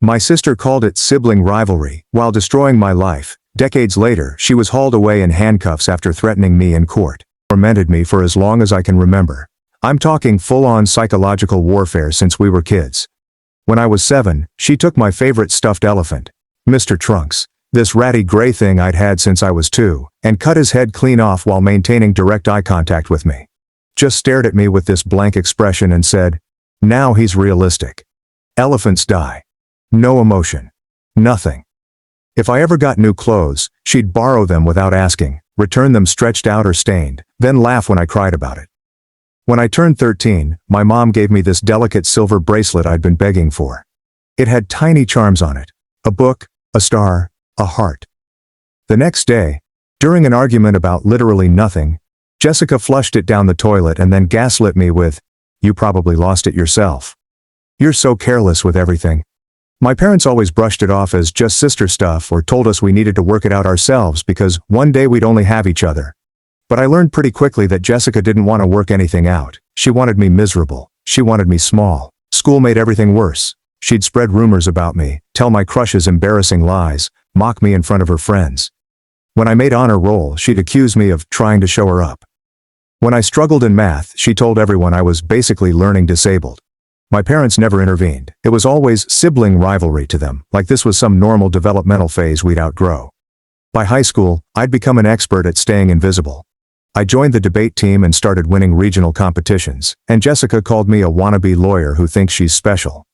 My sister called it sibling rivalry, while destroying my life. Decades later, she was hauled away in handcuffs after threatening me in court. Tormented me for as long as I can remember. I'm talking full-on psychological warfare since we were kids. When I was 7, she took my favorite stuffed elephant, Mr. Trunks, this ratty gray thing I'd had since I was 2, and cut his head clean off while maintaining direct eye contact with me. Just stared at me with this blank expression and said, "Now he's realistic. Elephants die. No emotion. Nothing." If I ever got new clothes, she'd borrow them without asking, return them stretched out or stained, then laugh when I cried about it. When I turned 13, my mom gave me this delicate silver bracelet I'd been begging for. It had tiny charms on it. A book, a star, a heart. The next day, during an argument about literally nothing, Jessica flushed it down the toilet and then gaslit me with, "You probably lost it yourself. You're so careless with everything." My parents always brushed it off as just sister stuff or told us we needed to work it out ourselves because one day we'd only have each other. But I learned pretty quickly that Jessica didn't want to work anything out. She wanted me miserable. She wanted me small. School made everything worse. She'd spread rumors about me, tell my crushes embarrassing lies, mock me in front of her friends. When I made honor roll, she'd accuse me of trying to show her up. When I struggled in math, she told everyone I was basically learning disabled. My parents never intervened. It was always sibling rivalry to them, like this was some normal developmental phase we'd outgrow. By high school, I'd become an expert at staying invisible. I joined the debate team and started winning regional competitions, and Jessica called me a wannabe lawyer who thinks she's special.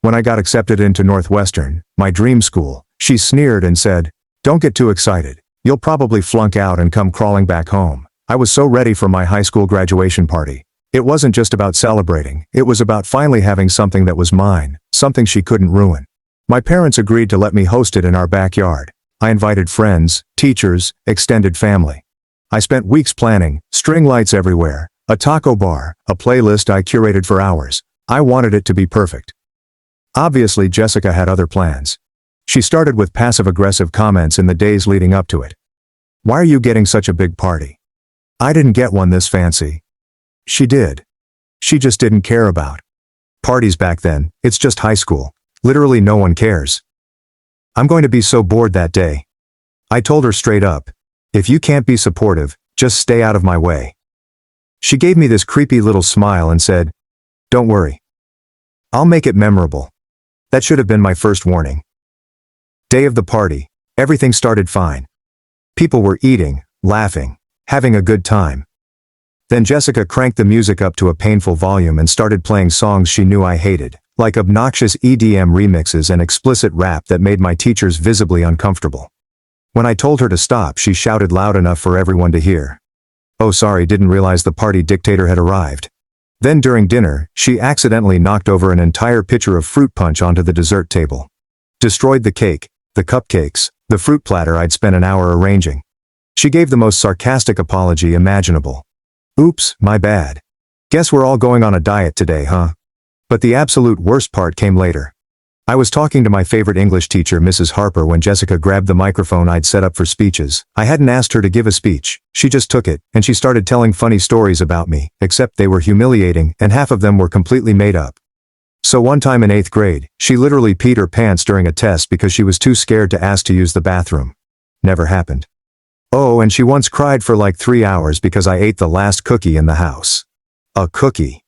When I got accepted into Northwestern, my dream school, she sneered and said, "Don't get too excited. You'll probably flunk out and come crawling back home." I was so ready for my high school graduation party. It wasn't just about celebrating, it was about finally having something that was mine, something she couldn't ruin. My parents agreed to let me host it in our backyard. I invited friends, teachers, extended family. I spent weeks planning, string lights everywhere, a taco bar, a playlist I curated for hours. I wanted it to be perfect. Obviously, Jessica had other plans. She started with passive-aggressive comments in the days leading up to it. "Why are you getting such a big party? I didn't get one this fancy." She did. She just didn't care about parties back then. It's just high school. Literally no one cares. "I'm going to be so bored that day." I told her straight up, "If you can't be supportive, just stay out of my way." She gave me this creepy little smile and said, "Don't worry. I'll make it memorable." That should have been my first warning. Day of the party. Everything started fine. People were eating, laughing, having a good time. Then Jessica cranked the music up to a painful volume and started playing songs she knew I hated, like obnoxious EDM remixes and explicit rap that made my teachers visibly uncomfortable. When I told her to stop, she shouted loud enough for everyone to hear. "Oh, sorry, didn't realize the party dictator had arrived." Then during dinner, she accidentally knocked over an entire pitcher of fruit punch onto the dessert table. Destroyed the cake, the cupcakes, the fruit platter I'd spent an hour arranging. She gave the most sarcastic apology imaginable. "Oops, my bad. Guess we're all going on a diet today, huh?" But the absolute worst part came later. I was talking to my favorite English teacher, Mrs. Harper, when Jessica grabbed the microphone I'd set up for speeches. I hadn't asked her to give a speech. She just took it, and she started telling funny stories about me, except they were humiliating, and half of them were completely made up. So one time in 8th grade, she literally peed her pants during a test because she was too scared to ask to use the bathroom. Never happened. Oh, and she once cried for like 3 hours because I ate the last cookie in the house. A cookie.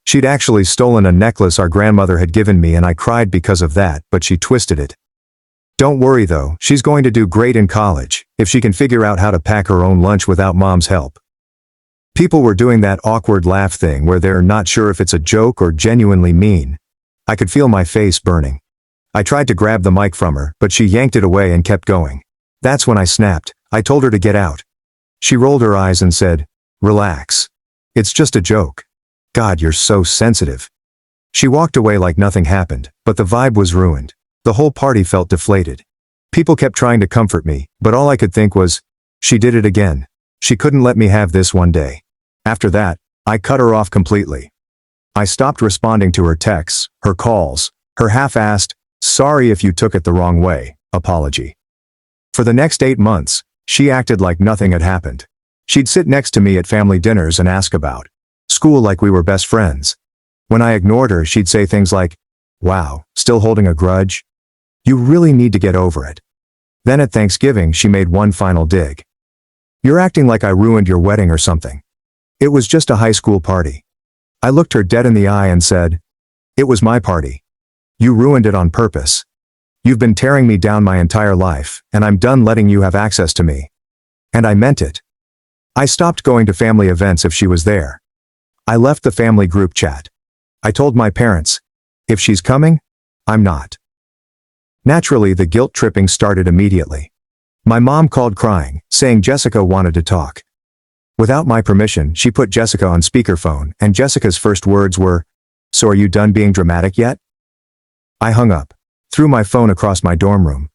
She'd actually stolen a necklace our grandmother had given me, and I cried because of that, but she twisted it. Don't worry though, she's going to do great in college, if she can figure out how to pack her own lunch without mom's help. People were doing that awkward laugh thing where they're not sure if it's a joke or genuinely mean. I could feel my face burning. I tried to grab the mic from her, but she yanked it away and kept going. That's when I snapped. I told her to get out. She rolled her eyes and said, "Relax. It's just a joke." God, you're so sensitive. She walked away like nothing happened, but the vibe was ruined. The whole party felt deflated. People kept trying to comfort me, but all I could think was, she did it again. She couldn't let me have this one day. After that, I cut her off completely. I stopped responding to her texts, her calls, her half-assed, "Sorry if you took it the wrong way," apology. For the next 8 months, she acted like nothing had happened. She'd sit next to me at family dinners and ask about school like we were best friends. When I ignored her, she'd say things like, "Wow, Still holding a grudge? You really need to get over it. Then at Thanksgiving she made one final dig. You're acting like I ruined your wedding or something. It was just a high school party. I looked her dead in the eye and said, it was my party. You ruined it on purpose. You've been tearing me down my entire life, and I'm done letting you have access to me. And I meant it. I stopped going to family events if she was there. I left the family group chat. I told my parents, if she's coming, I'm not. Naturally, the guilt tripping started immediately. My mom called crying, saying Jessica wanted to talk. Without my permission, she put Jessica on speakerphone, and Jessica's first words were, "So are you done being dramatic yet?" I hung up, threw my phone across my dorm room,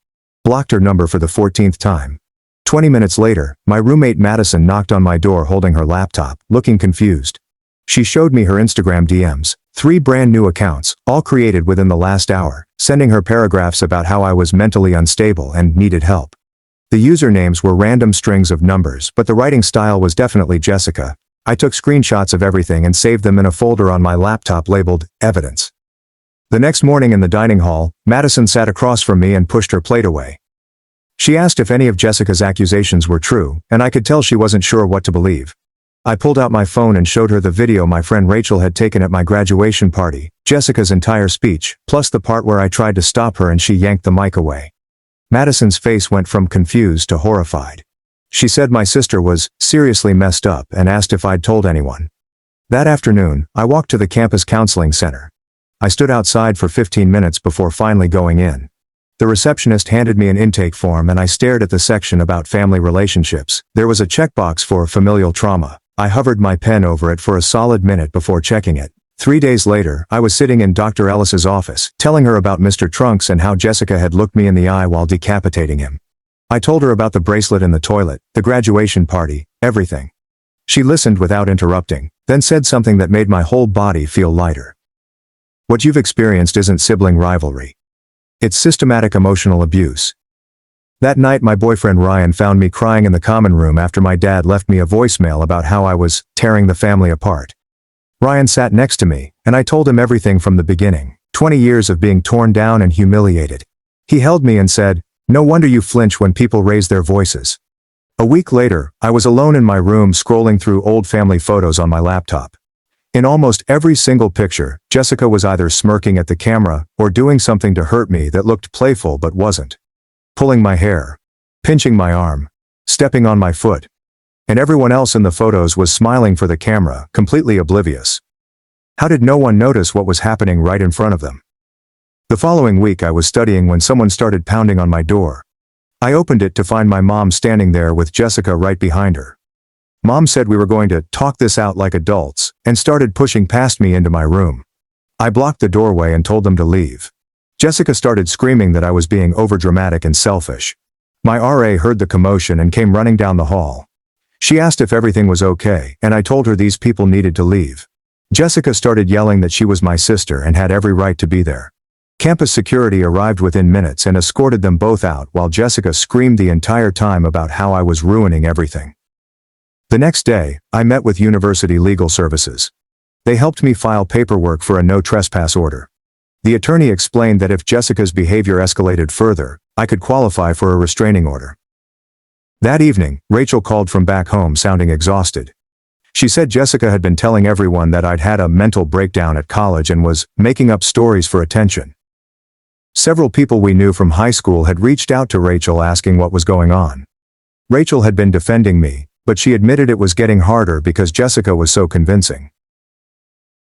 blocked her number for the 14th time. 20 minutes later, my roommate Madison knocked on my door holding her laptop, looking confused. She showed me her Instagram DMs, 3 brand new accounts, all created within the last hour, sending her paragraphs about how I was mentally unstable and needed help. The usernames were random strings of numbers, but the writing style was definitely Jessica. I took screenshots of everything and saved them in a folder on my laptop labeled Evidence. The next morning in the dining hall, Madison sat across from me and pushed her plate away. She asked if any of Jessica's accusations were true, and I could tell she wasn't sure what to believe. I pulled out my phone and showed her the video my friend Rachel had taken at my graduation party, Jessica's entire speech, plus the part where I tried to stop her and she yanked the mic away. Madison's face went from confused to horrified. She said my sister was seriously messed up and asked if I'd told anyone. That afternoon, I walked to the campus counseling center. I stood outside for 15 minutes before finally going in. The receptionist handed me an intake form and I stared at the section about family relationships. There was a checkbox for familial trauma. I hovered my pen over it for a solid minute before checking it. 3 days later, I was sitting in Dr. Ellis's office, telling her about Mr. Trunks and how Jessica had looked me in the eye while decapitating him. I told her about the bracelet in the toilet, the graduation party, everything. She listened without interrupting, then said something that made my whole body feel lighter. What you've experienced isn't sibling rivalry. It's systematic emotional abuse. That night my boyfriend Ryan found me crying in the common room after my dad left me a voicemail about how I was tearing the family apart. Ryan sat next to me, and I told him everything from the beginning, 20 years of being torn down and humiliated. He held me and said, "No wonder you flinch when people raise their voices." A week later, I was alone in my room scrolling through old family photos on my laptop. In almost every single picture, Jessica was either smirking at the camera or doing something to hurt me that looked playful but wasn't. Pulling my hair, pinching my arm, stepping on my foot. And everyone else in the photos was smiling for the camera, completely oblivious. How did no one notice what was happening right in front of them? The following week I was studying when someone started pounding on my door. I opened it to find my mom standing there with Jessica right behind her. Mom said we were going to talk this out like adults, and started pushing past me into my room. I blocked the doorway and told them to leave. Jessica started screaming that I was being overdramatic and selfish. My RA heard the commotion and came running down the hall. She asked if everything was okay, and I told her these people needed to leave. Jessica started yelling that she was my sister and had every right to be there. Campus security arrived within minutes and escorted them both out while Jessica screamed the entire time about how I was ruining everything. The next day, I met with University Legal Services. They helped me file paperwork for a no trespass order. The attorney explained that if Jessica's behavior escalated further, I could qualify for a restraining order. That evening, Rachel called from back home sounding exhausted. She said Jessica had been telling everyone that I'd had a mental breakdown at college and was making up stories for attention. Several people we knew from high school had reached out to Rachel asking what was going on. Rachel had been defending me, but she admitted it was getting harder because Jessica was so convincing.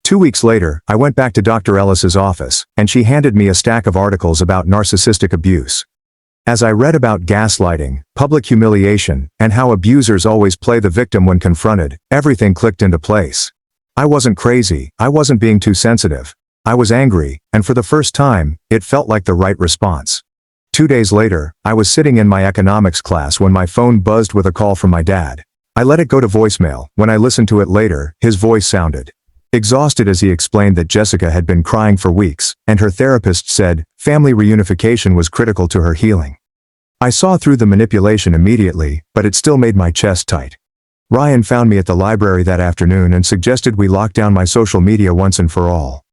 2 weeks later, I went back to Dr. Ellis's office, and she handed me a stack of articles about narcissistic abuse. As I read about gaslighting, public humiliation, and how abusers always play the victim when confronted, everything clicked into place. I wasn't crazy, I wasn't being too sensitive. I was angry, and for the first time, it felt like the right response. 2 days later, I was sitting in my economics class when my phone buzzed with a call from my dad. I let it go to voicemail. When I listened to it later, his voice sounded exhausted as he explained that Jessica had been crying for weeks, and her therapist said family reunification was critical to her healing. I saw through the manipulation immediately, but it still made my chest tight. Ryan found me at the library that afternoon and suggested we lock down my social media once and for all.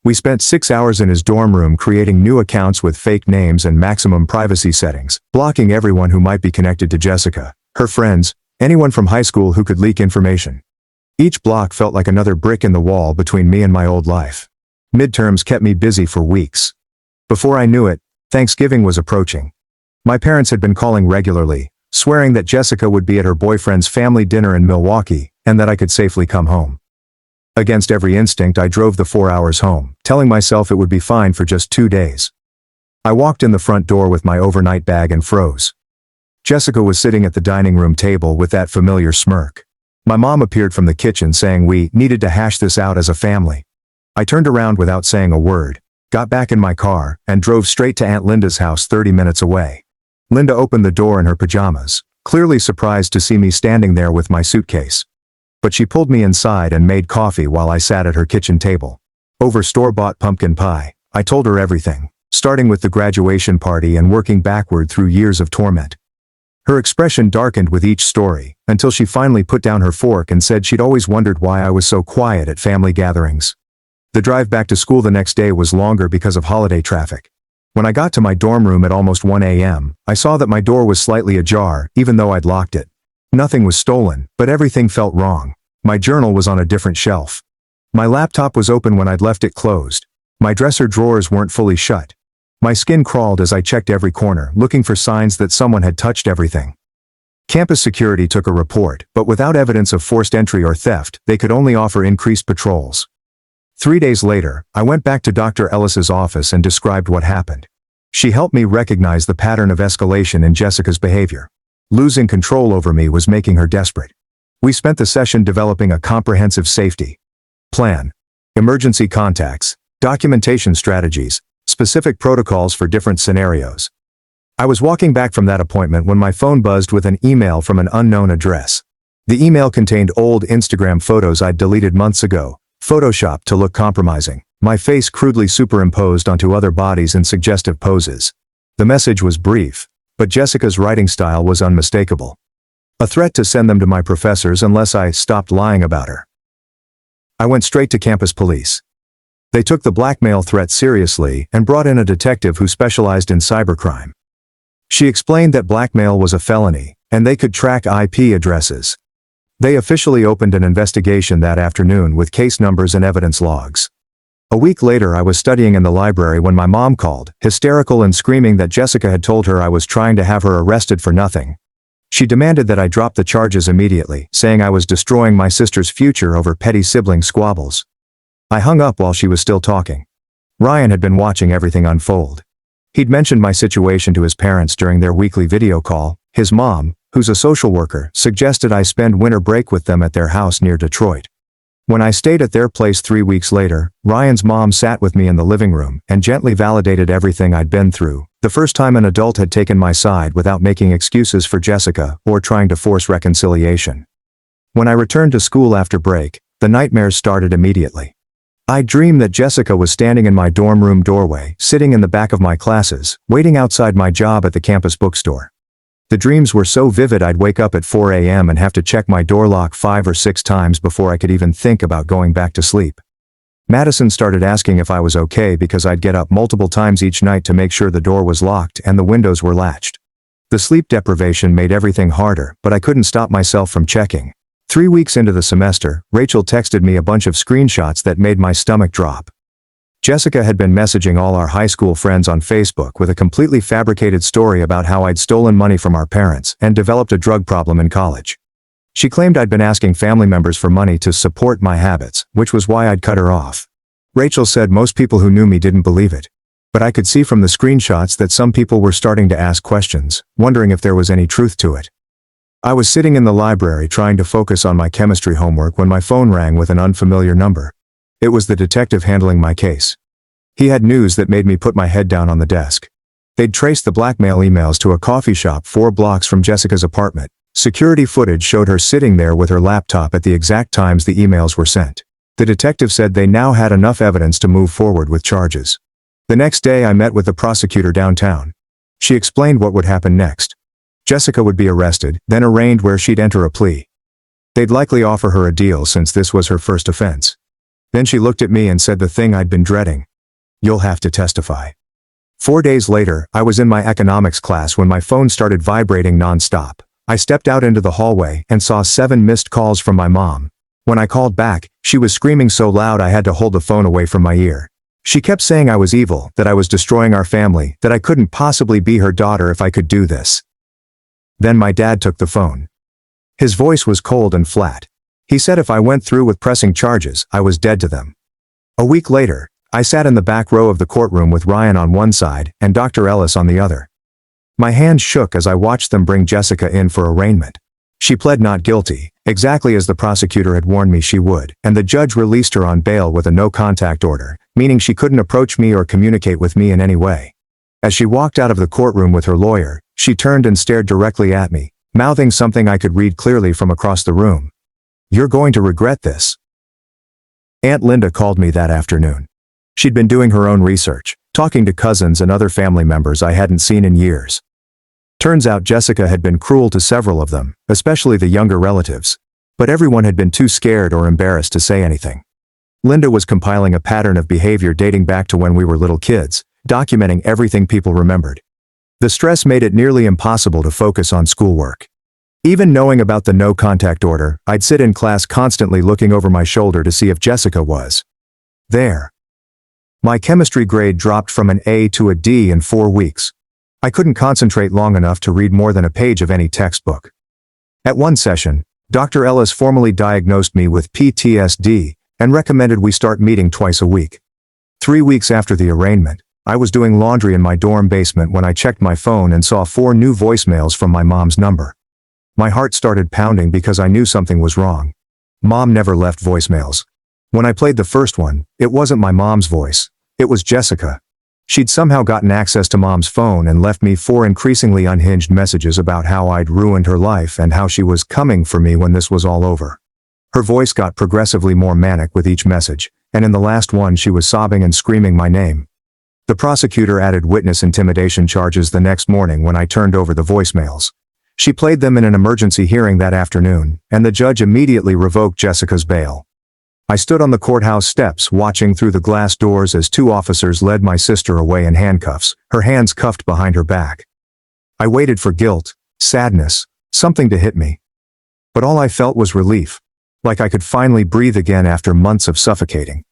We spent 6 hours in his dorm room creating new accounts with fake names and maximum privacy settings, blocking everyone who might be connected to Jessica, her friends, anyone from high school who could leak information. Each block felt like another brick in the wall between me and my old life. Midterms kept me busy for weeks. Before I knew it, Thanksgiving was approaching. My parents had been calling regularly, swearing that Jessica would be at her boyfriend's family dinner in Milwaukee, and that I could safely come home. Against every instinct, I drove the 4 hours home, telling myself it would be fine for just 2 days. I walked in the front door with my overnight bag and froze. Jessica was sitting at the dining room table with that familiar smirk. My mom appeared from the kitchen saying we needed to hash this out as a family. I turned around without saying a word, got back in my car, and drove straight to Aunt Linda's house 30 minutes away. Linda opened the door in her pajamas, clearly surprised to see me standing there with my suitcase. But she pulled me inside and made coffee while I sat at her kitchen table. Over store-bought pumpkin pie, I told her everything, starting with the graduation party and working backward through years of torment. Her expression darkened with each story, until she finally put down her fork and said she'd always wondered why I was so quiet at family gatherings. The drive back to school the next day was longer because of holiday traffic. When I got to my dorm room at almost 1 a.m., I saw that my door was slightly ajar, even though I'd locked it. Nothing was stolen, but everything felt wrong. My journal was on a different shelf. My laptop was open when I'd left it closed. My dresser drawers weren't fully shut. My skin crawled as I checked every corner, looking for signs that someone had touched everything. Campus security took a report, but without evidence of forced entry or theft, they could only offer increased patrols. 3 days later, I went back to Dr. Ellis's office and described what happened. She helped me recognize the pattern of escalation in Jessica's behavior. Losing control over me was making her desperate. We spent the session developing a comprehensive safety plan, emergency contacts, documentation strategies, specific protocols for different scenarios. I was walking back from that appointment when my phone buzzed with an email from an unknown address. The email contained old Instagram photos I'd deleted months ago, photoshopped to look compromising, my face crudely superimposed onto other bodies in suggestive poses. The message was brief, but Jessica's writing style was unmistakable. A threat to send them to my professors unless I stopped lying about her. I went straight to campus police. They took the blackmail threat seriously and brought in a detective who specialized in cybercrime. She explained that blackmail was a felony, and they could track IP addresses. They officially opened an investigation that afternoon with case numbers and evidence logs. A week later, I was studying in the library when my mom called, hysterical and screaming that Jessica had told her I was trying to have her arrested for nothing. She demanded that I drop the charges immediately, saying I was destroying my sister's future over petty sibling squabbles. I hung up while she was still talking. Ryan had been watching everything unfold. He'd mentioned my situation to his parents during their weekly video call. His mom, who's a social worker, suggested I spend winter break with them at their house near Detroit. When I stayed at their place 3 weeks later, Ryan's mom sat with me in the living room and gently validated everything I'd been through, the first time an adult had taken my side without making excuses for Jessica or trying to force reconciliation. When I returned to school after break, the nightmares started immediately. I dreamed that Jessica was standing in my dorm room doorway, sitting in the back of my classes, waiting outside my job at the campus bookstore. The dreams were so vivid I'd wake up at 4 a.m. and have to check my door lock 5 or 6 times before I could even think about going back to sleep. Madison started asking if I was okay because I'd get up multiple times each night to make sure the door was locked and the windows were latched. The sleep deprivation made everything harder, but I couldn't stop myself from checking. 3 weeks into the semester, Rachel texted me a bunch of screenshots that made my stomach drop. Jessica had been messaging all our high school friends on Facebook with a completely fabricated story about how I'd stolen money from our parents and developed a drug problem in college. She claimed I'd been asking family members for money to support my habits, which was why I'd cut her off. Rachel said most people who knew me didn't believe it. But I could see from the screenshots that some people were starting to ask questions, wondering if there was any truth to it. I was sitting in the library trying to focus on my chemistry homework when my phone rang with an unfamiliar number. It was the detective handling my case. He had news that made me put my head down on the desk. They'd traced the blackmail emails to a coffee shop 4 blocks from Jessica's apartment. Security footage showed her sitting there with her laptop at the exact times the emails were sent. The detective said they now had enough evidence to move forward with charges. The next day I met with the prosecutor downtown. She explained what would happen next. Jessica would be arrested, then arraigned where she'd enter a plea. They'd likely offer her a deal since this was her first offense. Then she looked at me and said the thing I'd been dreading. "You'll have to testify." 4 days later, I was in my economics class when my phone started vibrating non-stop. I stepped out into the hallway and saw 7 missed calls from my mom. When I called back, she was screaming so loud I had to hold the phone away from my ear. She kept saying I was evil, that I was destroying our family, that I couldn't possibly be her daughter if I could do this. Then my dad took the phone. His voice was cold and flat. He said if I went through with pressing charges, I was dead to them. A week later, I sat in the back row of the courtroom with Ryan on one side and Dr. Ellis on the other. My hands shook as I watched them bring Jessica in for arraignment. She pled not guilty, exactly as the prosecutor had warned me she would, and the judge released her on bail with a no-contact order, meaning she couldn't approach me or communicate with me in any way. As she walked out of the courtroom with her lawyer, she turned and stared directly at me, mouthing something I could read clearly from across the room. "You're going to regret this." Aunt Linda called me that afternoon. She'd been doing her own research, talking to cousins and other family members I hadn't seen in years. Turns out Jessica had been cruel to several of them, especially the younger relatives. But everyone had been too scared or embarrassed to say anything. Linda was compiling a pattern of behavior dating back to when we were little kids, documenting everything people remembered. The stress made it nearly impossible to focus on schoolwork. Even knowing about the no-contact order, I'd sit in class constantly looking over my shoulder to see if Jessica was there. My chemistry grade dropped from an A to a D in 4 weeks. I couldn't concentrate long enough to read more than a page of any textbook. At one session, Dr. Ellis formally diagnosed me with PTSD and recommended we start meeting twice a week. 3 weeks after the arraignment, I was doing laundry in my dorm basement when I checked my phone and saw 4 new voicemails from my mom's number. My heart started pounding because I knew something was wrong. Mom never left voicemails. When I played the first one, it wasn't my mom's voice. It was Jessica. She'd somehow gotten access to Mom's phone and left me 4 increasingly unhinged messages about how I'd ruined her life and how she was coming for me when this was all over. Her voice got progressively more manic with each message, and in the last one she was sobbing and screaming my name. The prosecutor added witness intimidation charges the next morning when I turned over the voicemails. She played them in an emergency hearing that afternoon, and the judge immediately revoked Jessica's bail. I stood on the courthouse steps watching through the glass doors as 2 officers led my sister away in handcuffs, her hands cuffed behind her back. I waited for guilt, sadness, something to hit me. But all I felt was relief, like I could finally breathe again after months of suffocating.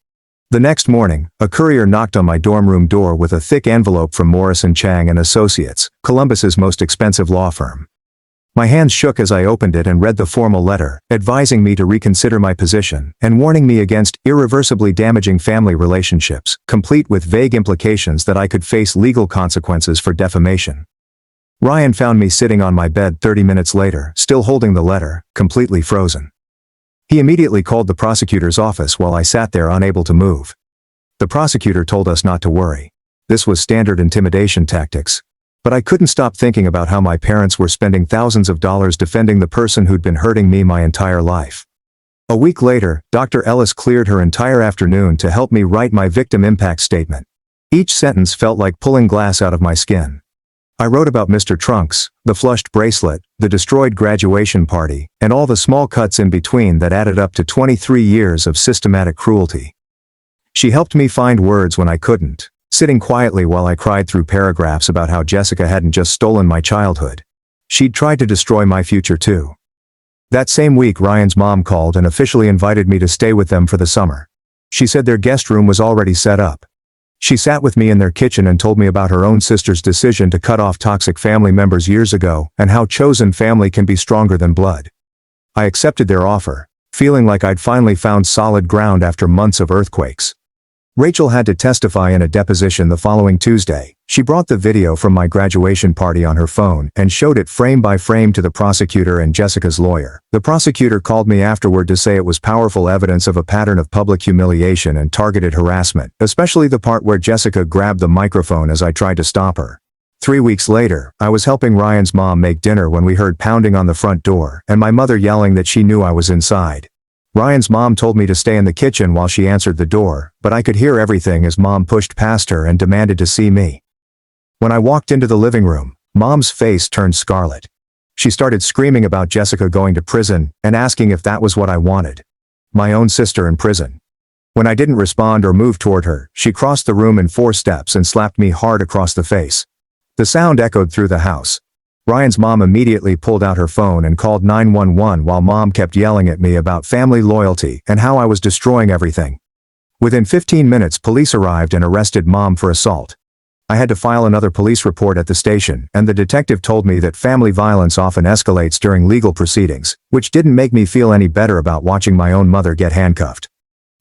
The next morning, a courier knocked on my dorm room door with a thick envelope from Morrison Chang and Associates, Columbus's most expensive law firm. My hands shook as I opened it and read the formal letter, advising me to reconsider my position and warning me against irreversibly damaging family relationships, complete with vague implications that I could face legal consequences for defamation. Ryan found me sitting on my bed 30 minutes later, still holding the letter, completely frozen. He immediately called the prosecutor's office while I sat there unable to move. The prosecutor told us not to worry. This was standard intimidation tactics. But I couldn't stop thinking about how my parents were spending thousands of dollars defending the person who'd been hurting me my entire life. A week later, Dr. Ellis cleared her entire afternoon to help me write my victim impact statement. Each sentence felt like pulling glass out of my skin. I wrote about Mr. Trunks, the flushed bracelet, the destroyed graduation party, and all the small cuts in between that added up to 23 years of systematic cruelty. She helped me find words when I couldn't, sitting quietly while I cried through paragraphs about how Jessica hadn't just stolen my childhood. She'd tried to destroy my future too. That same week Ryan's mom called and officially invited me to stay with them for the summer. She said their guest room was already set up. She sat with me in their kitchen and told me about her own sister's decision to cut off toxic family members years ago and how chosen family can be stronger than blood. I accepted their offer, feeling like I'd finally found solid ground after months of earthquakes. Rachel had to testify in a deposition the following Tuesday. She brought the video from my graduation party on her phone and showed it frame by frame to the prosecutor and Jessica's lawyer. The prosecutor called me afterward to say it was powerful evidence of a pattern of public humiliation and targeted harassment, especially the part where Jessica grabbed the microphone as I tried to stop her. 3 weeks later, I was helping Ryan's mom make dinner when we heard pounding on the front door and my mother yelling that she knew I was inside. Ryan's mom told me to stay in the kitchen while she answered the door, but I could hear everything as Mom pushed past her and demanded to see me. When I walked into the living room, Mom's face turned scarlet. She started screaming about Jessica going to prison and asking if that was what I wanted. My own sister in prison. When I didn't respond or move toward her, she crossed the room in 4 steps and slapped me hard across the face. The sound echoed through the house. Ryan's mom immediately pulled out her phone and called 911 while Mom kept yelling at me about family loyalty and how I was destroying everything. Within 15 minutes, police arrived and arrested Mom for assault. I had to file another police report at the station, and the detective told me that family violence often escalates during legal proceedings, which didn't make me feel any better about watching my own mother get handcuffed.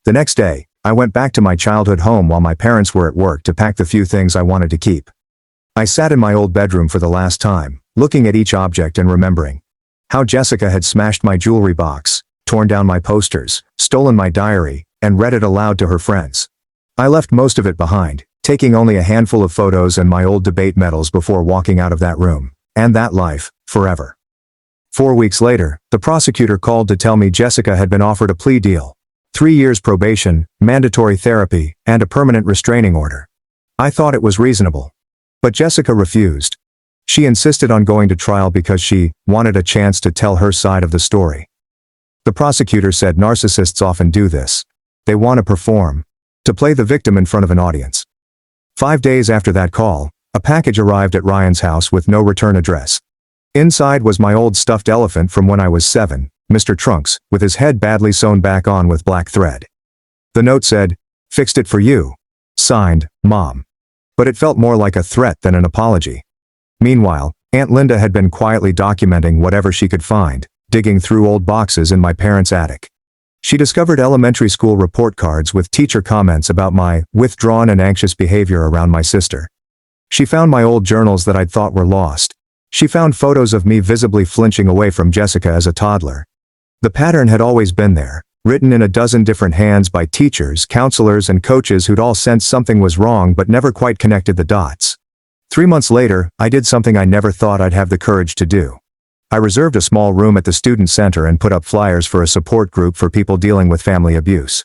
The next day, I went back to my childhood home while my parents were at work to pack the few things I wanted to keep. I sat in my old bedroom for the last time, looking at each object and remembering how Jessica had smashed my jewelry box, torn down my posters, stolen my diary, and read it aloud to her friends. I left most of it behind, taking only a handful of photos and my old debate medals before walking out of that room, and that life, forever. 4 weeks later, the prosecutor called to tell me Jessica had been offered a plea deal. 3 years probation, mandatory therapy, and a permanent restraining order. I thought it was reasonable. But Jessica refused. She insisted on going to trial because she wanted a chance to tell her side of the story. The prosecutor said narcissists often do this. They want to perform, to play the victim in front of an audience. 5 days after that call, a package arrived at Ryan's house with no return address. Inside was my old stuffed elephant from when I was 7, Mr. Trunks, with his head badly sewn back on with black thread. The note said, "Fixed it for you. Signed, Mom." But it felt more like a threat than an apology. Meanwhile, Aunt Linda had been quietly documenting whatever she could find, digging through old boxes in my parents' attic. She discovered elementary school report cards with teacher comments about my withdrawn and anxious behavior around my sister. She found my old journals that I'd thought were lost. She found photos of me visibly flinching away from Jessica as a toddler. The pattern had always been there, written in a dozen different hands by teachers, counselors, and coaches who'd all sensed something was wrong but never quite connected the dots. 3 months later, I did something I never thought I'd have the courage to do. I reserved a small room at the student center and put up flyers for a support group for people dealing with family abuse.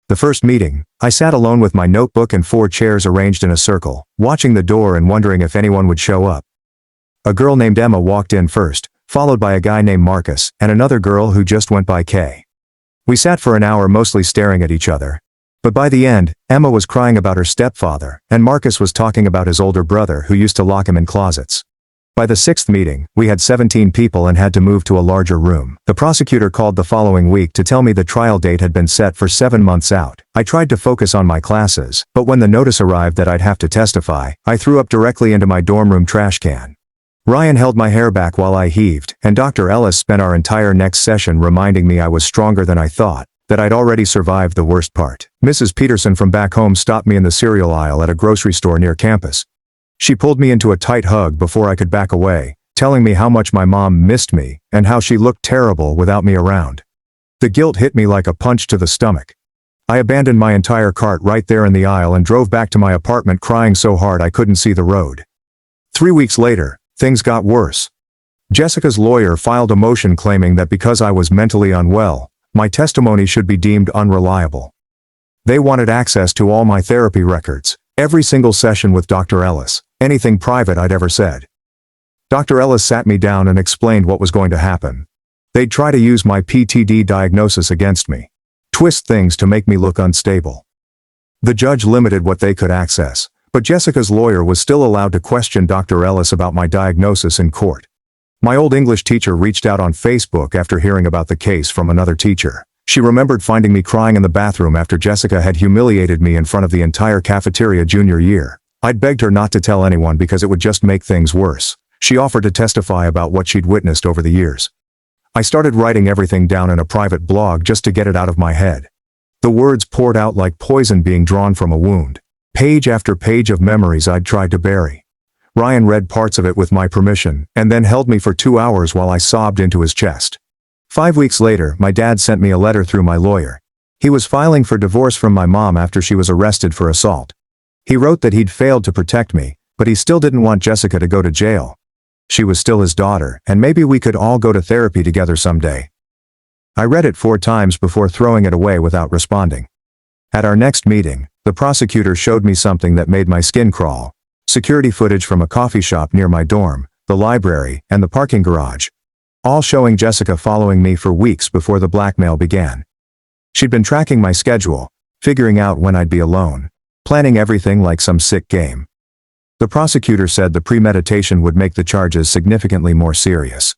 The first meeting, I sat alone with my notebook and 4 chairs arranged in a circle, watching the door and wondering if anyone would show up. A girl named Emma walked in first, followed by a guy named Marcus, and another girl who just went by Kay. We sat for an hour mostly staring at each other. But by the end, Emma was crying about her stepfather, and Marcus was talking about his older brother who used to lock him in closets. By the 6th meeting, we had 17 people and had to move to a larger room. The prosecutor called the following week to tell me the trial date had been set for 7 months out. I tried to focus on my classes, but when the notice arrived that I'd have to testify, I threw up directly into my dorm room trash can. Ryan held my hair back while I heaved, and Dr. Ellis spent our entire next session reminding me I was stronger than I thought, that I'd already survived the worst part. Mrs. Peterson from back home stopped me in the cereal aisle at a grocery store near campus. She pulled me into a tight hug before I could back away, telling me how much my mom missed me and how she looked terrible without me around. The guilt hit me like a punch to the stomach. I abandoned my entire cart right there in the aisle and drove back to my apartment crying so hard I couldn't see the road. 3 weeks later, things got worse. Jessica's lawyer filed a motion claiming that because I was mentally unwell, my testimony should be deemed unreliable. They wanted access to all my therapy records, every single session with Dr. Ellis, anything private I'd ever said. Dr. Ellis sat me down and explained what was going to happen. They'd try to use my PTD diagnosis against me, twist things to make me look unstable. The judge limited what they could access, but Jessica's lawyer was still allowed to question Dr. Ellis about my diagnosis in court. My old English teacher reached out on Facebook after hearing about the case from another teacher. She remembered finding me crying in the bathroom after Jessica had humiliated me in front of the entire cafeteria junior year. I'd begged her not to tell anyone because it would just make things worse. She offered to testify about what she'd witnessed over the years. I started writing everything down in a private blog just to get it out of my head. The words poured out like poison being drawn from a wound. Page after page of memories I'd tried to bury. Ryan read parts of it with my permission, and then held me for 2 hours while I sobbed into his chest. 5 weeks later, my dad sent me a letter through my lawyer. He was filing for divorce from my mom after she was arrested for assault. He wrote that he'd failed to protect me, but he still didn't want Jessica to go to jail. She was still his daughter, and maybe we could all go to therapy together someday. I read it 4 times before throwing it away without responding. At our next meeting, the prosecutor showed me something that made my skin crawl. Security footage from a coffee shop near my dorm, the library, and the parking garage. All showing Jessica following me for weeks before the blackmail began. She'd been tracking my schedule, figuring out when I'd be alone, planning everything like some sick game. The prosecutor said the premeditation would make the charges significantly more serious.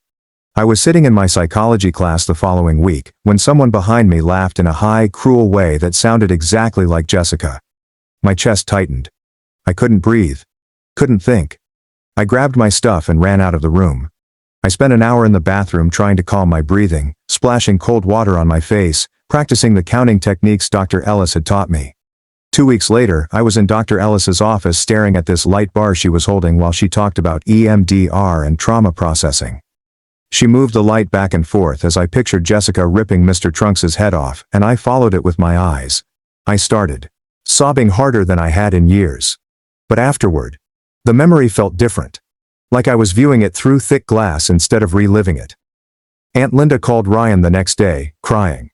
I was sitting in my psychology class the following week when someone behind me laughed in a high, cruel way that sounded exactly like Jessica. My chest tightened. I couldn't breathe. Couldn't think. I grabbed my stuff and ran out of the room. I spent an hour in the bathroom trying to calm my breathing, splashing cold water on my face, practicing the counting techniques Dr. Ellis had taught me. 2 weeks later, I was in Dr. Ellis's office staring at this light bar she was holding while she talked about EMDR and trauma processing. She moved the light back and forth as I pictured Jessica ripping Mr. Trunks' head off, and I followed it with my eyes. I started sobbing harder than I had in years. But afterward, the memory felt different. Like I was viewing it through thick glass instead of reliving it. Aunt Linda called Ryan the next day, crying.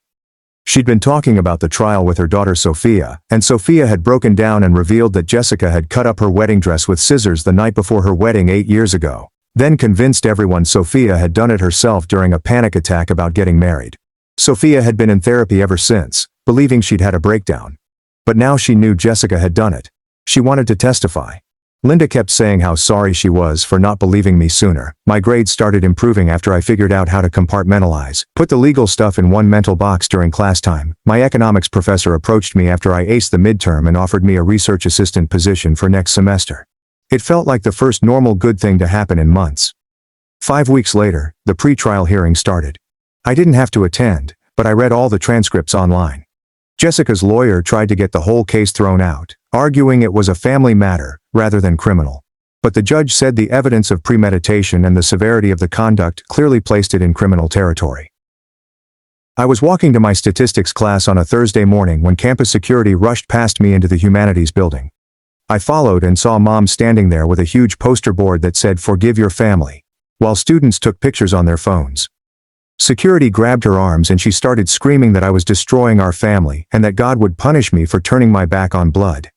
She'd been talking about the trial with her daughter Sophia, and Sophia had broken down and revealed that Jessica had cut up her wedding dress with scissors the night before her wedding 8 years ago. Then convinced everyone Sophia had done it herself during a panic attack about getting married. Sophia had been in therapy ever since, believing she'd had a breakdown. But now she knew Jessica had done it. She wanted to testify. Linda kept saying how sorry she was for not believing me sooner. My grades started improving after I figured out how to compartmentalize, put the legal stuff in one mental box during class time. My economics professor approached me after I aced the midterm and offered me a research assistant position for next semester. It felt like the first normal good thing to happen in months. 5 weeks later, the pre-trial hearing started. I didn't have to attend, but I read all the transcripts online. Jessica's lawyer tried to get the whole case thrown out, arguing it was a family matter, rather than criminal. But the judge said the evidence of premeditation and the severity of the conduct clearly placed it in criminal territory. I was walking to my statistics class on a Thursday morning when campus security rushed past me into the humanities building. I followed and saw Mom standing there with a huge poster board that said "Forgive your family," while students took pictures on their phones. Security grabbed her arms and she started screaming that I was destroying our family and that God would punish me for turning my back on blood.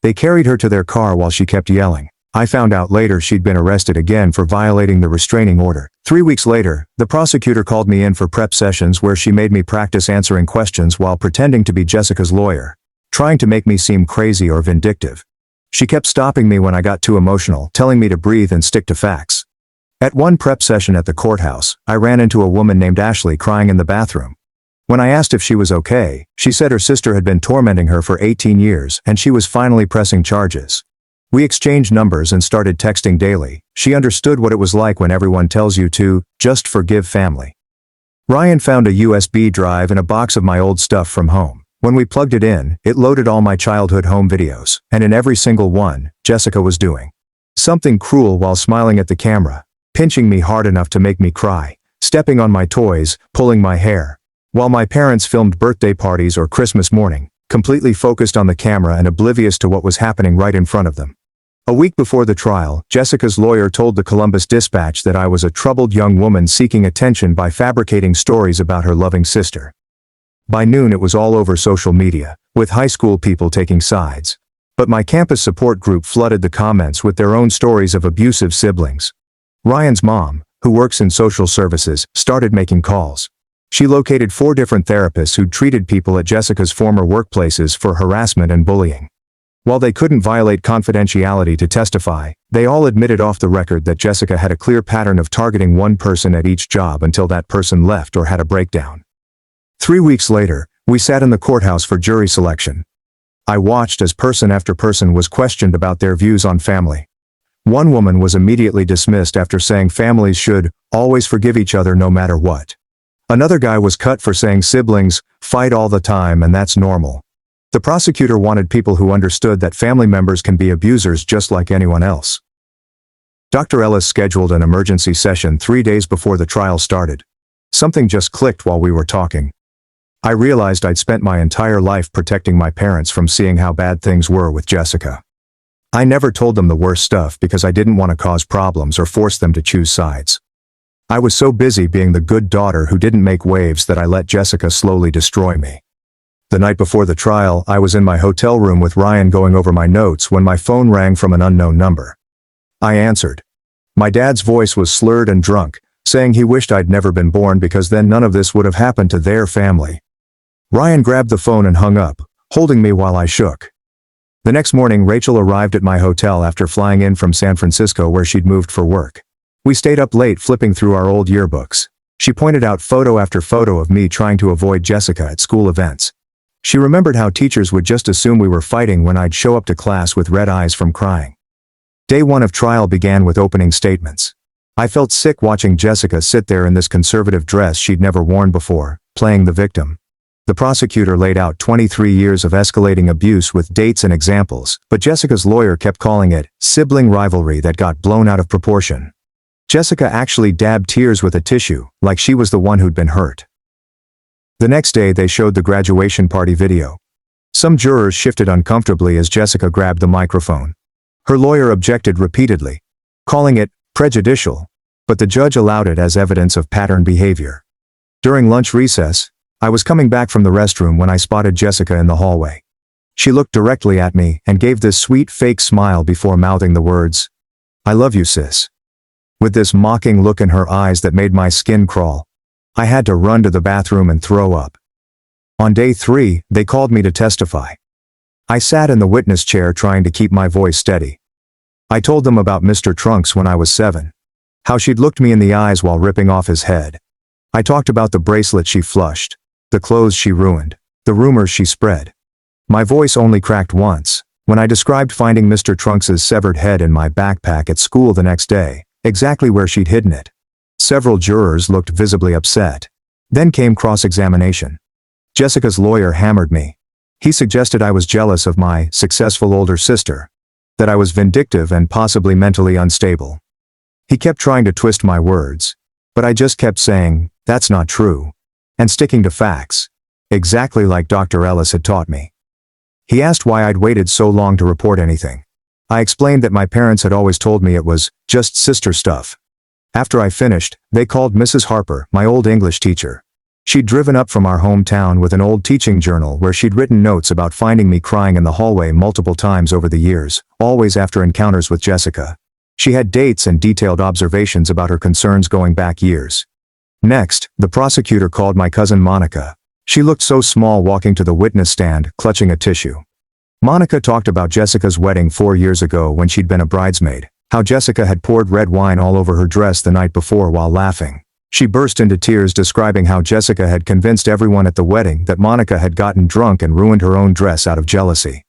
They carried her to their car while she kept yelling. I found out later she'd been arrested again for violating the restraining order. 3 weeks later, the prosecutor called me in for prep sessions where she made me practice answering questions while pretending to be Jessica's lawyer, trying to make me seem crazy or vindictive. She kept stopping me when I got too emotional, telling me to breathe and stick to facts. At one prep session at the courthouse, I ran into a woman named Ashley crying in the bathroom. When I asked if she was okay, she said her sister had been tormenting her for 18 years and she was finally pressing charges. We exchanged numbers and started texting daily. She understood what it was like when everyone tells you to just forgive family. Ryan found a USB drive and a box of my old stuff from home. When we plugged it in, it loaded all my childhood home videos, and in every single one, Jessica was doing something cruel while smiling at the camera, pinching me hard enough to make me cry, stepping on my toys, pulling my hair. While my parents filmed birthday parties or Christmas morning, completely focused on the camera and oblivious to what was happening right in front of them. A week before the trial, Jessica's lawyer told the Columbus Dispatch that I was a troubled young woman seeking attention by fabricating stories about her loving sister. By noon it was all over social media, with high school people taking sides. But my campus support group flooded the comments with their own stories of abusive siblings. Ryan's mom, who works in social services, started making calls. She located 4 different therapists who'd treated people at Jessica's former workplaces for harassment and bullying. While they couldn't violate confidentiality to testify, they all admitted off the record that Jessica had a clear pattern of targeting one person at each job until that person left or had a breakdown. 3 weeks later, we sat in the courthouse for jury selection. I watched as person after person was questioned about their views on family. One woman was immediately dismissed after saying families should always forgive each other no matter what. Another guy was cut for saying siblings fight all the time and that's normal. The prosecutor wanted people who understood that family members can be abusers just like anyone else. Dr. Ellis scheduled an emergency session 3 days before the trial started. Something just clicked while we were talking. I realized I'd spent my entire life protecting my parents from seeing how bad things were with Jessica. I never told them the worst stuff because I didn't want to cause problems or force them to choose sides. I was so busy being the good daughter who didn't make waves that I let Jessica slowly destroy me. The night before the trial, I was in my hotel room with Ryan going over my notes when my phone rang from an unknown number. I answered. My dad's voice was slurred and drunk, saying he wished I'd never been born because then none of this would have happened to their family. Ryan grabbed the phone and hung up, holding me while I shook. The next morning Rachel arrived at my hotel after flying in from San Francisco where she'd moved for work. We stayed up late flipping through our old yearbooks. She pointed out photo after photo of me trying to avoid Jessica at school events. She remembered how teachers would just assume we were fighting when I'd show up to class with red eyes from crying. Day 1 of trial began with opening statements. I felt sick watching Jessica sit there in this conservative dress she'd never worn before, playing the victim. The prosecutor laid out 23 years of escalating abuse with dates and examples, but Jessica's lawyer kept calling it sibling rivalry that got blown out of proportion. Jessica actually dabbed tears with a tissue, like she was the one who'd been hurt. The next day they showed the graduation party video. Some jurors shifted uncomfortably as Jessica grabbed the microphone. Her lawyer objected repeatedly, calling it prejudicial, but the judge allowed it as evidence of pattern behavior. During lunch recess, I was coming back from the restroom when I spotted Jessica in the hallway. She looked directly at me and gave this sweet fake smile before mouthing the words, "I love you, sis." With this mocking look in her eyes that made my skin crawl, I had to run to the bathroom and throw up. On day 3, they called me to testify. I sat in the witness chair trying to keep my voice steady. I told them about Mr. Trunks when I was 7. How she'd looked me in the eyes while ripping off his head. I talked about the bracelet she flushed, the clothes she ruined, the rumors she spread. My voice only cracked once, when I described finding Mr. Trunks's severed head in my backpack at school the next day, exactly where she'd hidden it. Several jurors looked visibly upset. Then came cross-examination. Jessica's lawyer hammered me. He suggested I was jealous of my successful older sister, that I was vindictive and possibly mentally unstable. He kept trying to twist my words, but I just kept saying, "That's not true," and sticking to facts, exactly like Dr. Ellis had taught me. He asked why I'd waited so long to report anything. I explained that my parents had always told me it was just sister stuff. After I finished, they called Mrs. Harper, my old English teacher. She'd driven up from our hometown with an old teaching journal where she'd written notes about finding me crying in the hallway multiple times over the years, always after encounters with Jessica. She had dates and detailed observations about her concerns going back years. Next, the prosecutor called my cousin Monica. She looked so small walking to the witness stand, clutching a tissue. Monica talked about Jessica's wedding 4 years ago when she'd been a bridesmaid, how Jessica had poured red wine all over her dress the night before while laughing. She burst into tears describing how Jessica had convinced everyone at the wedding that Monica had gotten drunk and ruined her own dress out of jealousy.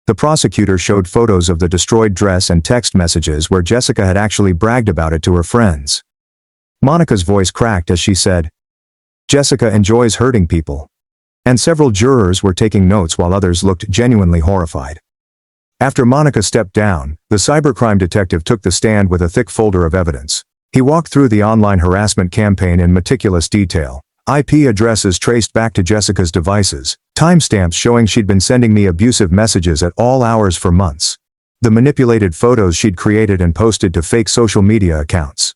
The prosecutor showed photos of the destroyed dress and text messages where Jessica had actually bragged about it to her friends. Monica's voice cracked as she said, "Jessica enjoys hurting people." And several jurors were taking notes while others looked genuinely horrified. After Monica stepped down, the cybercrime detective took the stand with a thick folder of evidence. He walked through the online harassment campaign in meticulous detail. IP addresses traced back to Jessica's devices, timestamps showing she'd been sending me abusive messages at all hours for months. The manipulated photos she'd created and posted to fake social media accounts.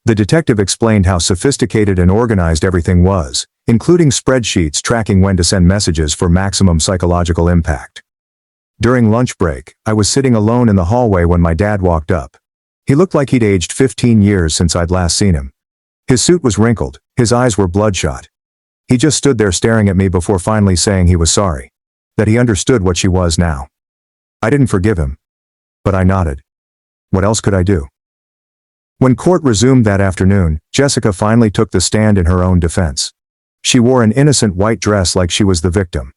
The detective explained how sophisticated and organized everything was, including spreadsheets tracking when to send messages for maximum psychological impact. During lunch break, I was sitting alone in the hallway when my dad walked up. He looked like he'd aged 15 years since I'd last seen him. His suit was wrinkled, his eyes were bloodshot. He just stood there staring at me before finally saying he was sorry, that he understood what she was now. I didn't forgive him, but I nodded. What else could I do? When court resumed that afternoon, Jessica finally took the stand in her own defense. She wore an innocent white dress like she was the victim.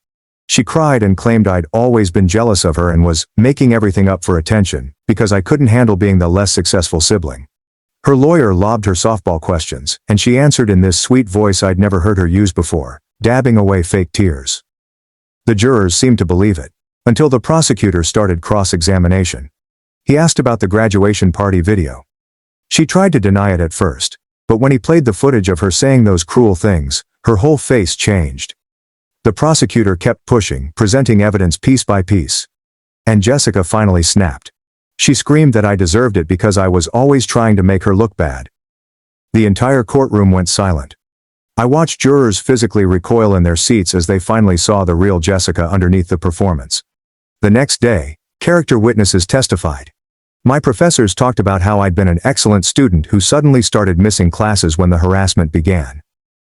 She cried and claimed I'd always been jealous of her and was making everything up for attention, because I couldn't handle being the less successful sibling. Her lawyer lobbed her softball questions, and she answered in this sweet voice I'd never heard her use before, dabbing away fake tears. The jurors seemed to believe it, until the prosecutor started cross-examination. He asked about the graduation party video. She tried to deny it at first, but when he played the footage of her saying those cruel things, her whole face changed. The prosecutor kept pushing, presenting evidence piece by piece. And Jessica finally snapped. She screamed that I deserved it because I was always trying to make her look bad. The entire courtroom went silent. I watched jurors physically recoil in their seats as they finally saw the real Jessica underneath the performance. The next day, character witnesses testified. My professors talked about how I'd been an excellent student who suddenly started missing classes when the harassment began.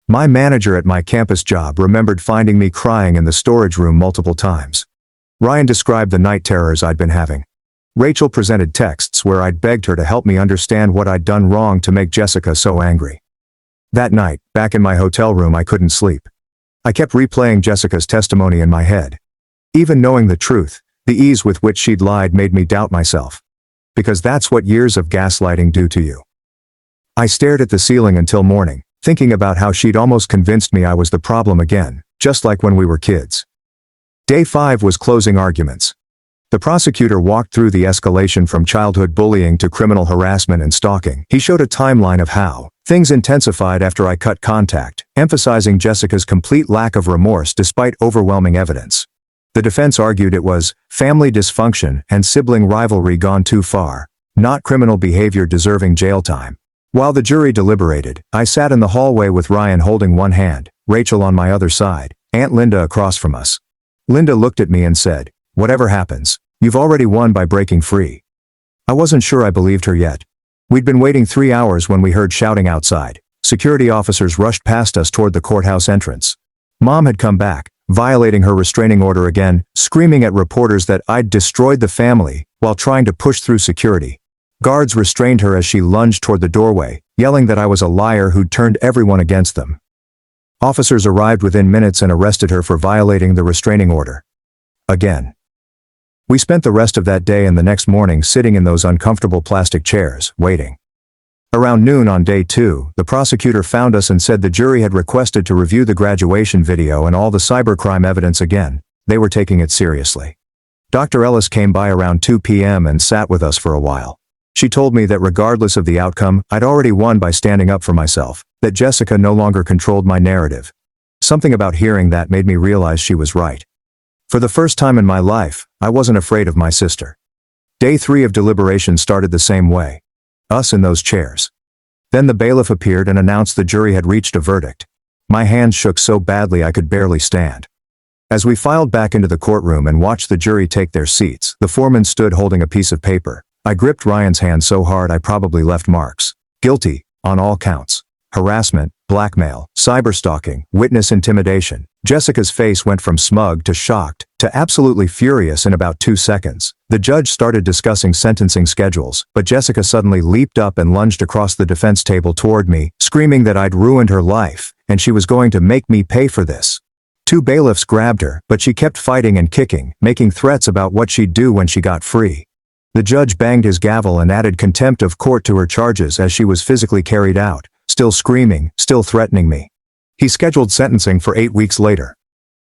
My manager at my campus job remembered finding me crying in the storage room multiple times. Ryan described the night terrors I'd been having. Rachel presented texts where I'd begged her to help me understand what I'd done wrong to make Jessica so angry. That night, back in my hotel room, I couldn't sleep. I kept replaying Jessica's testimony in my head. Even knowing the truth, the ease with which she'd lied made me doubt myself. Because that's what years of gaslighting do to you. I stared at the ceiling until morning, thinking about how she'd almost convinced me I was the problem again, just like when we were kids. Day 5 was closing arguments. The prosecutor walked through the escalation from childhood bullying to criminal harassment and stalking. He showed a timeline of how things intensified after I cut contact, emphasizing Jessica's complete lack of remorse despite overwhelming evidence. The defense argued it was family dysfunction and sibling rivalry gone too far, not criminal behavior deserving jail time. While the jury deliberated, I sat in the hallway with Ryan holding one hand, Rachel on my other side, Aunt Linda across from us. Linda looked at me and said, "Whatever happens, you've already won by breaking free." I wasn't sure I believed her yet. We'd been waiting 3 hours when we heard shouting outside. Security officers rushed past us toward the courthouse entrance. Mom had come back, violating her restraining order again, screaming at reporters that I'd destroyed the family while trying to push through security. Guards restrained her as she lunged toward the doorway, yelling that I was a liar who'd turned everyone against them. Officers arrived within minutes and arrested her for violating the restraining order. Again. We spent the rest of that day and the next morning sitting in those uncomfortable plastic chairs, waiting. Around noon on day 2, the prosecutor found us and said the jury had requested to review the graduation video and all the cybercrime evidence again. They were taking it seriously. Dr. Ellis came by around 2 p.m. and sat with us for a while. She told me that regardless of the outcome, I'd already won by standing up for myself, that Jessica no longer controlled my narrative. Something about hearing that made me realize she was right. For the first time in my life, I wasn't afraid of my sister. Day 3 of deliberation started the same way. Us in those chairs. Then the bailiff appeared and announced the jury had reached a verdict. My hands shook so badly I could barely stand. As we filed back into the courtroom and watched the jury take their seats, the foreman stood holding a piece of paper. I gripped Ryan's hand so hard I probably left marks. Guilty, on all counts. Harassment, blackmail, cyberstalking, witness intimidation. Jessica's face went from smug to shocked, to absolutely furious in about 2 seconds. The judge started discussing sentencing schedules, but Jessica suddenly leaped up and lunged across the defense table toward me, screaming that I'd ruined her life, and she was going to make me pay for this. 2 bailiffs grabbed her, but she kept fighting and kicking, making threats about what she'd do when she got free. The judge banged his gavel and added contempt of court to her charges as she was physically carried out, still screaming, still threatening me. He scheduled sentencing for 8 weeks later.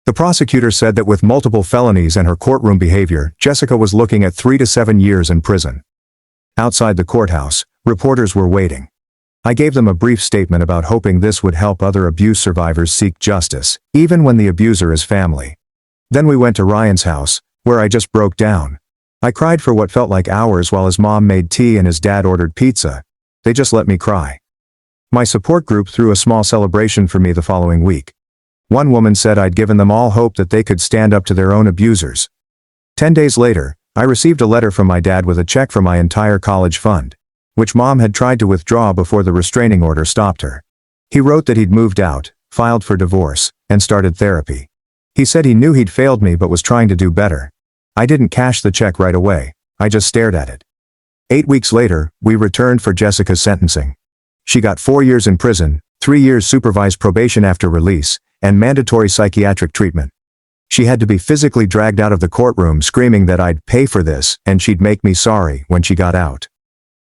The prosecutor said that with multiple felonies and her courtroom behavior, Jessica was looking at 3 to 7 years in prison. Outside the courthouse, reporters were waiting. I gave them a brief statement about hoping this would help other abuse survivors seek justice, even when the abuser is family. Then we went to Ryan's house, where I just broke down. I cried for what felt like hours while his mom made tea and his dad ordered pizza. They just let me cry. My support group threw a small celebration for me the following week. One woman said I'd given them all hope that they could stand up to their own abusers. 10 days later, I received a letter from my dad with a check for my entire college fund, which Mom had tried to withdraw before the restraining order stopped her. He wrote that he'd moved out, filed for divorce, and started therapy. He said he knew he'd failed me but was trying to do better. I didn't cash the check right away. I just stared at it. 8 weeks later, we returned for Jessica's sentencing. She got 4 years in prison, 3 years supervised probation after release, and mandatory psychiatric treatment. She had to be physically dragged out of the courtroom screaming that I'd pay for this and she'd make me sorry when she got out.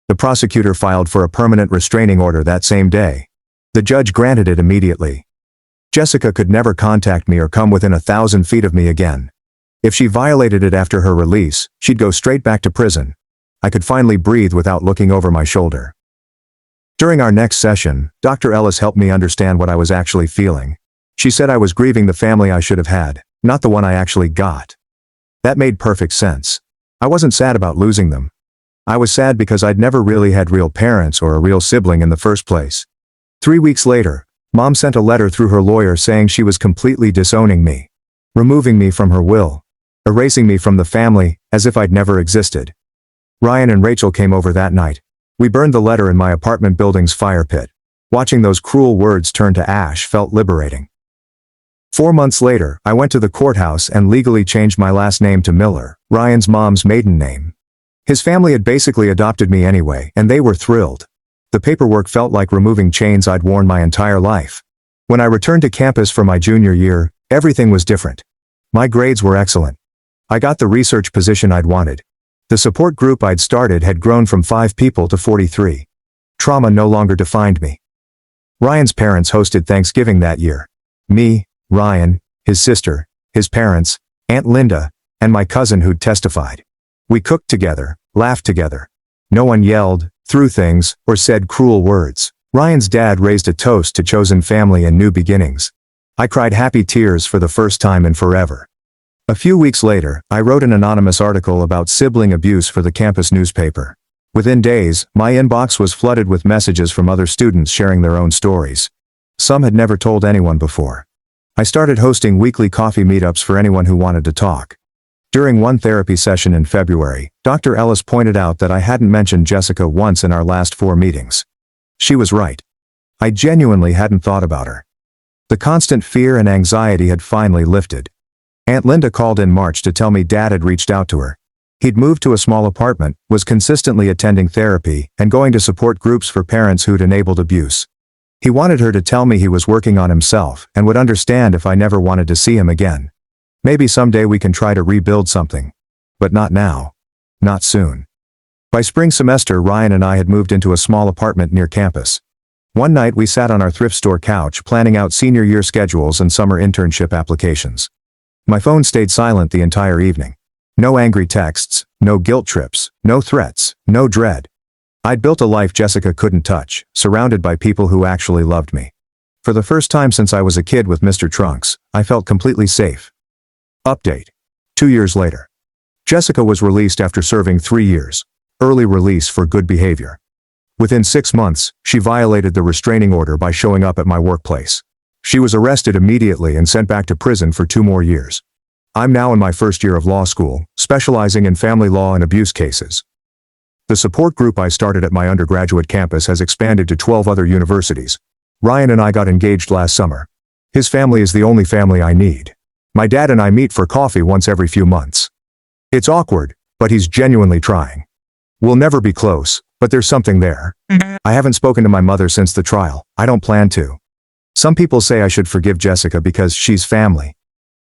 The prosecutor filed for a permanent restraining order that same day. The judge granted it immediately. Jessica could never contact me or come within 1,000 feet of me again. If she violated it after her release, she'd go straight back to prison. I could finally breathe without looking over my shoulder. During our next session, Dr. Ellis helped me understand what I was actually feeling. She said I was grieving the family I should have had, not the one I actually got. That made perfect sense. I wasn't sad about losing them. I was sad because I'd never really had real parents or a real sibling in the first place. 3 weeks later, Mom sent a letter through her lawyer saying she was completely disowning me, removing me from her will, erasing me from the family, as if I'd never existed. Ryan and Rachel came over that night. We burned the letter in my apartment building's fire pit. Watching those cruel words turn to ash felt liberating. 4 months later, I went to the courthouse and legally changed my last name to Miller, Ryan's mom's maiden name. His family had basically adopted me anyway, and they were thrilled. The paperwork felt like removing chains I'd worn my entire life. When I returned to campus for my junior year, everything was different. My grades were excellent. I got the research position I'd wanted. The support group I'd started had grown from 5 people to 43. Trauma no longer defined me. Ryan's parents hosted Thanksgiving that year. Me, Ryan, his sister, his parents, Aunt Linda, and my cousin who'd testified. We cooked together, laughed together. No one yelled, threw things, or said cruel words. Ryan's dad raised a toast to chosen family and new beginnings. I cried happy tears for the first time in forever. A few weeks later, I wrote an anonymous article about sibling abuse for the campus newspaper. Within days, my inbox was flooded with messages from other students sharing their own stories. Some had never told anyone before. I started hosting weekly coffee meetups for anyone who wanted to talk. During one therapy session in February, Dr. Ellis pointed out that I hadn't mentioned Jessica once in our last 4 meetings. She was right. I genuinely hadn't thought about her. The constant fear and anxiety had finally lifted. Aunt Linda called in March to tell me Dad had reached out to her. He'd moved to a small apartment, was consistently attending therapy, and going to support groups for parents who'd enabled abuse. He wanted her to tell me he was working on himself and would understand if I never wanted to see him again. Maybe someday we can try to rebuild something. But not now. Not soon. By spring semester, Ryan and I had moved into a small apartment near campus. One night we sat on our thrift store couch planning out senior year schedules and summer internship applications. My phone stayed silent the entire evening. No angry texts, no guilt trips, no threats, no dread. I'd built a life Jessica couldn't touch, surrounded by people who actually loved me. For the first time since I was a kid with Mr. Trunks, I felt completely safe. Update. 2 years later. Jessica was released after serving 3 years. Early release for good behavior. Within 6 months, she violated the restraining order by showing up at my workplace. She was arrested immediately and sent back to prison for 2 more years. I'm now in my first year of law school, specializing in family law and abuse cases. The support group I started at my undergraduate campus has expanded to 12 other universities. Ryan and I got engaged last summer. His family is the only family I need. My dad and I meet for coffee once every few months. It's awkward, but he's genuinely trying. We'll never be close, but there's something there. I haven't spoken to my mother since the trial. I don't plan to. Some people say I should forgive Jessica because she's family.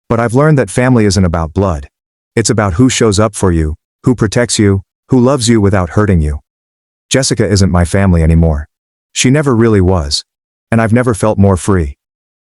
But I've learned that family isn't about blood. It's about who shows up for you, who protects you, who loves you without hurting you. Jessica isn't my family anymore. She never really was. And I've never felt more free.